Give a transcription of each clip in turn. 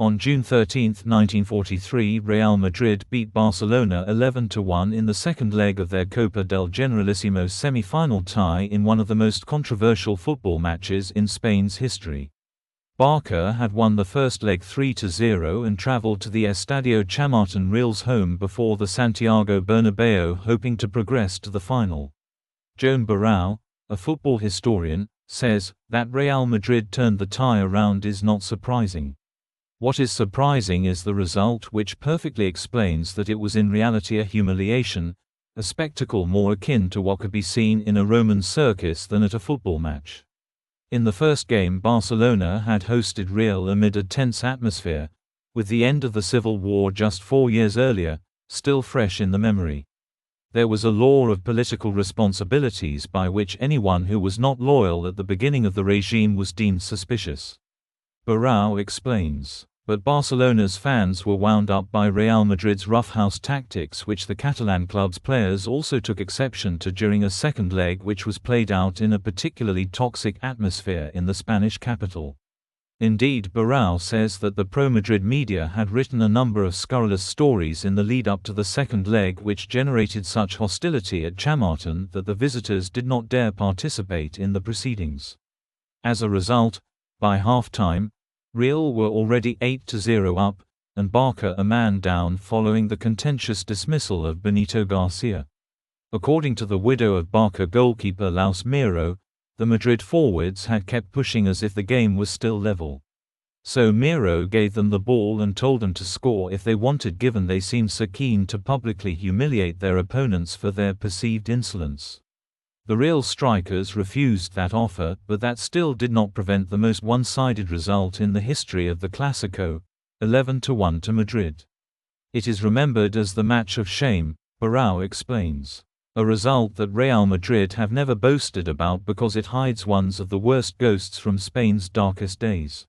On June 13, 1943, Real Madrid beat Barcelona 11-1 in the second leg of their Copa del Generalissimo semi-final tie in one of the most controversial football matches in Spain's history. Barca had won the first leg 3-0 and traveled to the Estadio Chamartín Real's home before the Santiago Bernabéu, hoping to progress to the final. Joan Barão, a football historian, says that Real Madrid turned the tie around is not surprising. What is surprising is the result, which perfectly explains that it was in reality a humiliation, a spectacle more akin to what could be seen in a Roman circus than at a football match. In the first game, Barcelona had hosted Real amid a tense atmosphere, with the end of the civil war just 4 years earlier, still fresh in the memory. There was a law of political responsibilities by which anyone who was not loyal at the beginning of the regime was deemed suspicious. Barão explains. But Barcelona's fans were wound up by Real Madrid's roughhouse tactics, which the Catalan club's players also took exception to during a second leg which was played out in a particularly toxic atmosphere in the Spanish capital. Indeed, Barão says that the pro-Madrid media had written a number of scurrilous stories in the lead-up to the second leg which generated such hostility at Chamartín that the visitors did not dare participate in the proceedings. As a result, by half-time, Real were already 8-0 up, and Barca a man down following the contentious dismissal of Benito Garcia. According to the widow of Barca goalkeeper Luis Miro, the Madrid forwards had kept pushing as if the game was still level. So Miro gave them the ball and told them to score if they wanted, given they seemed so keen to publicly humiliate their opponents for their perceived insolence. The Real strikers refused that offer, but that still did not prevent the most one-sided result in the history of the Clásico, 11-1 to Madrid. It is remembered as the match of shame, Barão explains. A result that Real Madrid have never boasted about because it hides one of the worst ghosts from Spain's darkest days.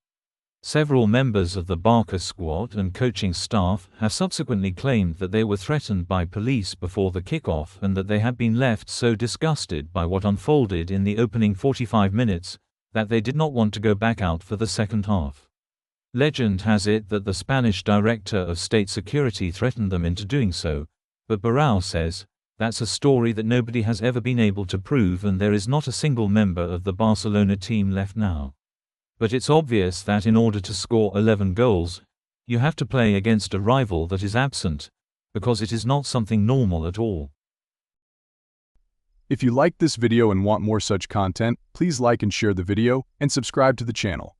Several members of the Barca squad and coaching staff have subsequently claimed that they were threatened by police before the kickoff and that they had been left so disgusted by what unfolded in the opening 45 minutes that they did not want to go back out for the second half. Legend has it that the Spanish director of state security threatened them into doing so, but Barão says that's a story that nobody has ever been able to prove, and there is not a single member of the Barcelona team left now. But it's obvious that in order to score 11 goals, you have to play against a rival that is absent, because it is not something normal at all. If you liked this video and want more such content, please like and share the video, and subscribe to the channel.